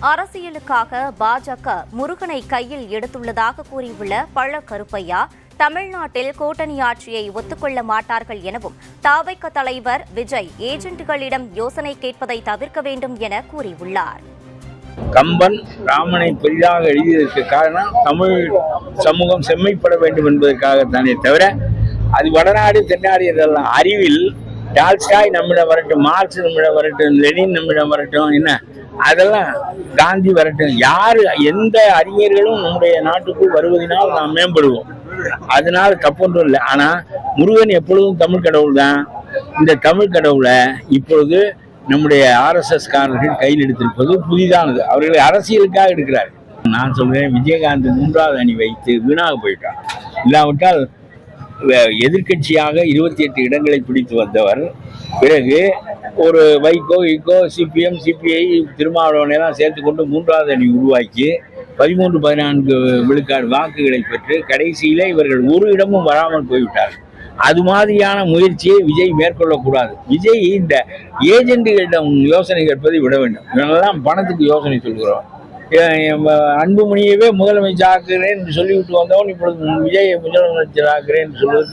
அரசியலுக்காக பாஜக முருகனை கையில் எடுத்துள்ளதாக கூறியுள்ள பழ கருப்பையா, தமிழ்நாட்டில் கூட்டணி ஆட்சியை ஒத்துக்கொள்ள மாட்டார்கள் எனவும் தவிக தலைவர் விஜய் ஏஜென்ட்டுகளிடம் யோசனை கேட்பதை தவிர்க்க வேண்டும் என கூறியுள்ளார். கம்பன் ராமனை பெரிதாக எழுதியதற்கு காரணம் தமிழ் சமூகம் செம்மைப்பட வேண்டும் என்பதற்காகத்தானே தவிர அது வடநாடு தென்னாடு இதெல்லாம். அறிவில் டால்ஸ்டாய் நம்மிடம் வரட்டும், மார்க்ஸ் நம்மிடம் வரட்டும், லெனின் நம்மிடம் வரட்டும், என்ன அதெல்லாம் காந்தி வரட்டும், யாரு எந்த அறிஞர்களும் நம்முடைய நாட்டுக்குள் வருவதனால் நாம் மேம்படுவோம். அதனால தப்பொன்றும் இல்லை. ஆனா முருகன் எப்பொழுதும் தமிழ் கடவுள் தான். இந்த தமிழ் கடவுளை இப்பொழுது நம்முடைய RSS காரர்கள் கையில் எடுத்திருப்பது புதிதானது. அவர்களை அரசியலுக்காக எடுக்கிறார். நான் சொல்றேன், விஜயகாந்த் 3வது அணி வைத்து வீணாக போயிட்டார். இல்லாவிட்டால் எதிர்கட்சியாக 28 இடங்களை பிடித்து வந்தவர். பிறகு ஒரு வைகோ, CPM, CPI, திருமாவளவனை எல்லாம் சேர்த்து கொண்டு 3வது அணி உருவாக்கி 13-14 விழுக்காடு வாக்குகளை பெற்று கடைசியில இவர்கள் ஒரு இடமும் வராமல் போய்விட்டார்கள். அது மாதிரியான முயற்சியை விஜய் மேற்கொள்ளக்கூடாது. விஜய் இந்த ஏஜென்ட்டுகளிடம் யோசனை கேட்பதை விட வேண்டும். இவங்கெல்லாம் பணத்துக்கு யோசனை சொல்கிறோம். அன்புமணியவே முதலமைச்சர் ஆக்குறேன் என்று சொல்லிவிட்டு வந்தவன் இப்பொழுது விஜயை முதலமைச்சர் ஆக்குறேன் என்று சொல்வது